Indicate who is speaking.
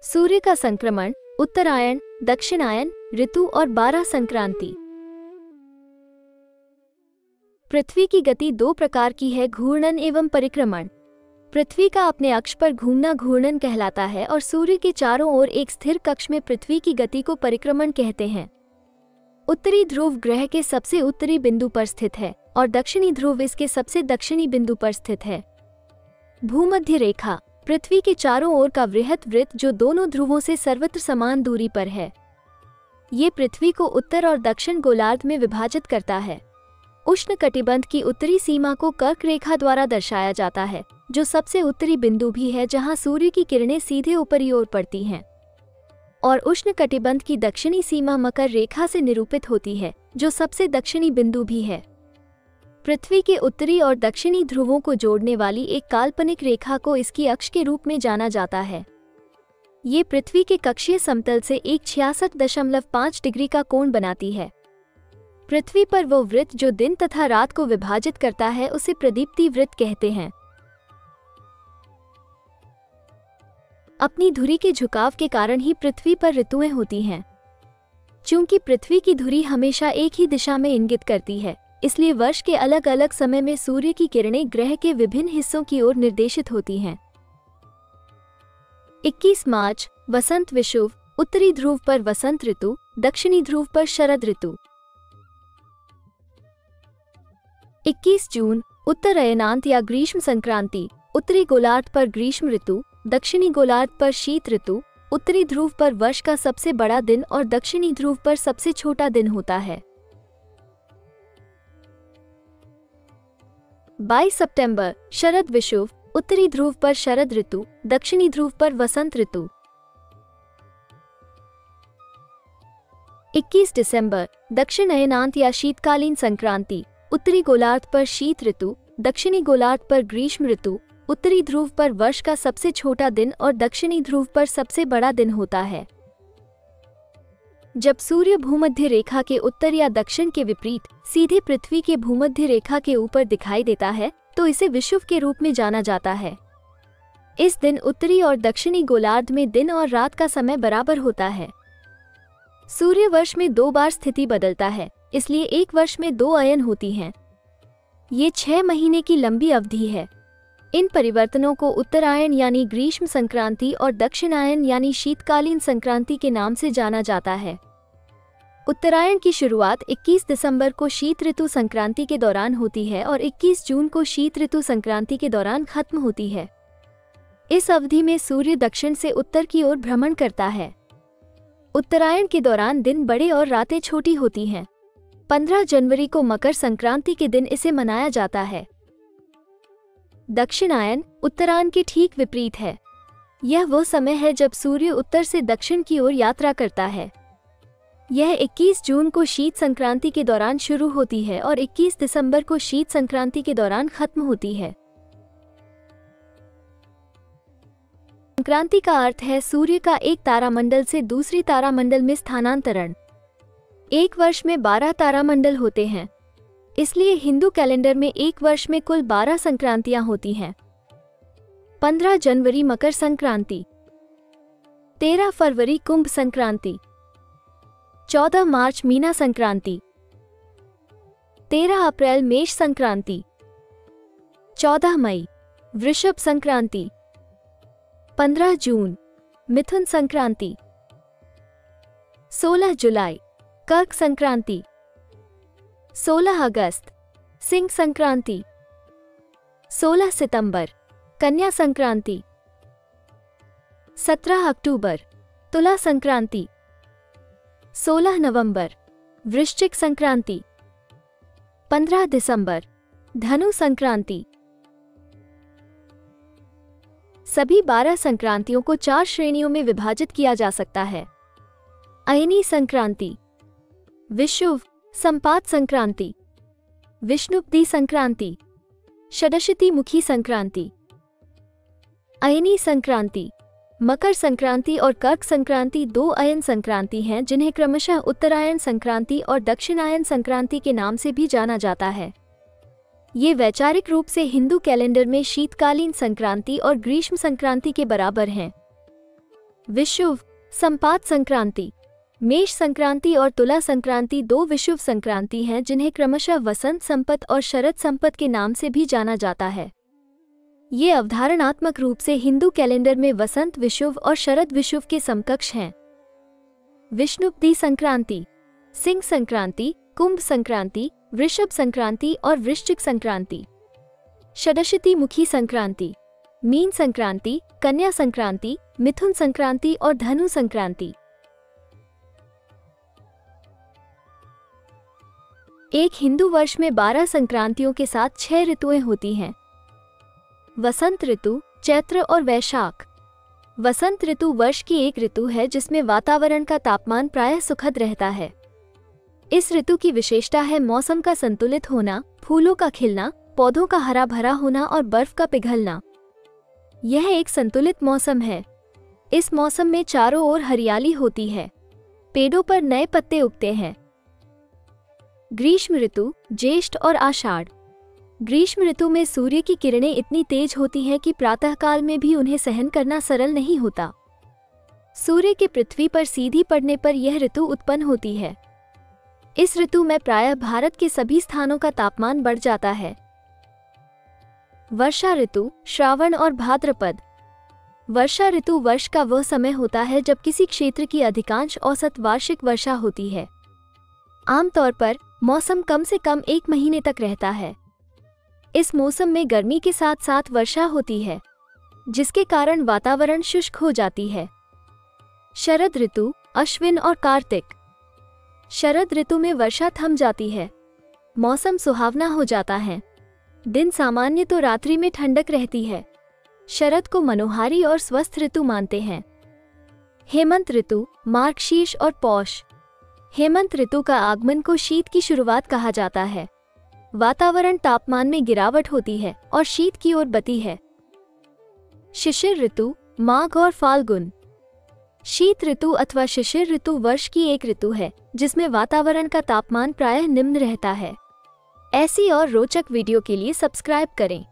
Speaker 1: सूर्य का संक्रमण, उत्तरायण, दक्षिणायन ऋतु और 12 संक्रांति। पृथ्वी की गति दो प्रकार की है, घूर्णन एवं परिक्रमण। पृथ्वी का अपने अक्ष पर घूमना घूर्णन कहलाता है और सूर्य के चारों ओर एक स्थिर कक्ष में पृथ्वी की गति को परिक्रमण कहते हैं। उत्तरी ध्रुव ग्रह के सबसे उत्तरी बिंदु पर स्थित है और दक्षिणी ध्रुव इसके सबसे दक्षिणी बिंदु पर स्थित है। भूमध्य रेखा पृथ्वी के चारों ओर का वृहत वृत्त जो दोनों ध्रुवों से सर्वत्र समान दूरी पर है। ये पृथ्वी को उत्तर और दक्षिण गोलार्ध में विभाजित करता है। उष्णकटिबंध की उत्तरी सीमा को कर्क रेखा द्वारा दर्शाया जाता है, जो सबसे उत्तरी बिंदु भी है जहां सूर्य की किरणें सीधे ऊपरी ओर पड़ती हैं। और उष्णकटिबंध की दक्षिणी सीमा मकर रेखा से निरूपित होती है, जो सबसे दक्षिणी बिंदु भी है। पृथ्वी के उत्तरी और दक्षिणी ध्रुवों को जोड़ने वाली एक काल्पनिक रेखा को इसकी अक्ष के रूप में जाना जाता है। ये पृथ्वी के कक्षीय समतल से एक 66.5 डिग्री का कोण बनाती है। पृथ्वी पर वो वृत्त जो दिन तथा रात को विभाजित करता है उसे प्रदीप्ति वृत्त कहते हैं। अपनी धुरी के झुकाव के कारण ही पृथ्वी पर ऋतुएं होती हैं। चूंकि पृथ्वी की धुरी हमेशा एक ही दिशा में इंगित करती है, इसलिए वर्ष के अलग अलग समय में सूर्य की किरणें ग्रह के विभिन्न हिस्सों की ओर निर्देशित होती हैं। 21 मार्च वसंत विषुव, उत्तरी ध्रुव पर वसंत ऋतु, दक्षिणी ध्रुव पर शरद ऋतु। 21 जून उत्तरायणांत या ग्रीष्म संक्रांति, उत्तरी गोलार्ध पर ग्रीष्म ऋतु, दक्षिणी गोलार्ध पर शीत ऋतु। उत्तरी ध्रुव पर वर्ष का सबसे बड़ा दिन और दक्षिणी ध्रुव पर सबसे छोटा दिन होता है। 22 सितंबर शरद विषुव, उत्तरी ध्रुव पर शरद ऋतु, दक्षिणी ध्रुव पर वसंत ऋतु। 21 दिसंबर दक्षिणायनांत या शीतकालीन संक्रांति, उत्तरी गोलार्ध पर शीत ऋतु, दक्षिणी गोलार्ध पर ग्रीष्म ऋतु। उत्तरी ध्रुव पर वर्ष का सबसे छोटा दिन और दक्षिणी ध्रुव पर सबसे बड़ा दिन होता है। जब सूर्य भूमध्य रेखा के उत्तर या दक्षिण के विपरीत सीधे पृथ्वी के भूमध्य रेखा के ऊपर दिखाई देता है तो इसे विषुव के रूप में जाना जाता है। इस दिन उत्तरी और दक्षिणी गोलार्ध में दिन और रात का समय बराबर होता है। सूर्य वर्ष में 2 बार स्थिति बदलता है, इसलिए एक वर्ष में 2 अयन होती हैं। ये 6 महीने की लंबी अवधि है। इन परिवर्तनों को उत्तरायण यानी ग्रीष्म संक्रांति और दक्षिणायन यानी शीतकालीन संक्रांति के नाम से जाना जाता है। उत्तरायण की शुरुआत 21 दिसंबर को शीत ऋतु संक्रांति के दौरान होती है और 21 जून को शीत ऋतु संक्रांति के दौरान खत्म होती है। इस अवधि में सूर्य दक्षिण से उत्तर की ओर भ्रमण करता है। उत्तरायण के दौरान दिन बड़े और रातें छोटी होती हैं। 15 जनवरी को मकर संक्रांति के दिन इसे मनाया जाता है। दक्षिणायन उत्तरायण के ठीक विपरीत है। यह वो समय है जब सूर्य उत्तर से दक्षिण की ओर यात्रा करता है। यह 21 जून को शीत संक्रांति के दौरान शुरू होती है और 21 दिसंबर को शीत संक्रांति के दौरान खत्म होती है। संक्रांति का अर्थ है सूर्य का एक तारामंडल से दूसरी तारामंडल में स्थानांतरण। एक वर्ष में 12 तारामंडल होते हैं, इसलिए हिंदू कैलेंडर में एक वर्ष में कुल 12 संक्रांतियां होती हैं। 15 जनवरी मकर संक्रांति, 13 फरवरी कुंभ संक्रांति, 14 मार्च मीना संक्रांति, 13 अप्रैल मेष संक्रांति, 14 मई वृषभ संक्रांति, 15 जून मिथुन संक्रांति, 16 जुलाई कर्क संक्रांति, 16 अगस्त सिंह संक्रांति, 16 सितंबर कन्या संक्रांति, 17 अक्टूबर तुला संक्रांति, 16 नवंबर वृश्चिक संक्रांति, 15 दिसंबर धनु संक्रांति। सभी 12 संक्रांतियों को 4 श्रेणियों में विभाजित किया जा सकता है। अयनी संक्रांति, विषुव संपात संक्रांति, विष्णुपदी संक्रांति, षडशिति मुखी संक्रांति। अयनी संक्रांति, मकर संक्रांति और कर्क संक्रांति 2 अयन संक्रांति हैं जिन्हें क्रमशः उत्तरायण संक्रांति और दक्षिणायन संक्रांति के नाम से भी जाना जाता है। ये वैचारिक रूप से हिंदू कैलेंडर में शीतकालीन संक्रांति और ग्रीष्म संक्रांति के बराबर हैं। विषुव संपात संक्रांति। मेष संक्रांति और तुला संक्रांति दो विषुव संक्रांति हैं जिन्हें क्रमशः वसंत संपत और शरद संपत के नाम से भी जाना जाता है। ये अवधारणात्मक रूप से हिंदू कैलेंडर में वसंत विषुव और शरद विषुव के समकक्ष हैं। विष्णुपदी संक्रांति, सिंह संक्रांति, कुंभ संक्रांति, वृषभ संक्रांति और वृश्चिक संक्रांति। षडशिति मुखी संक्रांति, मीन संक्रांति, कन्या संक्रांति, मिथुन संक्रांति और धनु संक्रांति। एक हिंदू वर्ष में 12 संक्रांतियों के साथ 6 ऋतुएं होती हैं। वसंत ऋतु, चैत्र और वैशाख। वसंत ऋतु वर्ष की एक ऋतु है जिसमें वातावरण का तापमान प्रायः सुखद रहता है। इस ऋतु की विशेषता है मौसम का संतुलित होना, फूलों का खिलना, पौधों का हरा भरा होना और बर्फ का पिघलना। यह एक संतुलित मौसम है। इस मौसम में चारों ओर हरियाली होती है, पेड़ों पर नए पत्ते उगते हैं। ग्रीष्म ऋतु, ज्येष्ठ और आषाढ़। ग्रीष्म ऋतु में सूर्य की किरणें इतनी तेज होती हैं कि प्रातःकाल में भी उन्हें सहन करना सरल नहीं होता। सूर्य के पृथ्वी पर सीधी पड़ने पर यह ऋतु उत्पन्न होती है। इस ऋतु में प्रायः भारत के सभी स्थानों का तापमान बढ़ जाता है। वर्षा ऋतु, श्रावण और भाद्रपद। वर्षा ऋतु वर्ष का वह समय होता है जब किसी क्षेत्र की अधिकांश औसत वार्षिक वर्षा होती है। आमतौर पर मौसम कम से कम 1 महीने तक रहता है। इस मौसम में गर्मी के साथ साथ वर्षा होती है, जिसके कारण वातावरण शुष्क हो जाती है। शरद ऋतु, अश्विन और कार्तिक। शरद ऋतु में वर्षा थम जाती है, मौसम सुहावना हो जाता है। दिन सामान्य तो रात्रि में ठंडक रहती है। शरद को मनोहारी और स्वस्थ ऋतु मानते हैं। हेमंत ऋतु, मार्गशीर्ष और पौष। हेमंत ऋतु का आगमन को शीत की शुरुआत कहा जाता है। वातावरण तापमान में गिरावट होती है और शीत की ओर बती है। शिशिर ऋतु, माघ और फाल्गुन। शीत ऋतु अथवा शिशिर ऋतु वर्ष की एक ऋतु है जिसमें वातावरण का तापमान प्रायः निम्न रहता है। ऐसी और रोचक वीडियो के लिए सब्सक्राइब करें।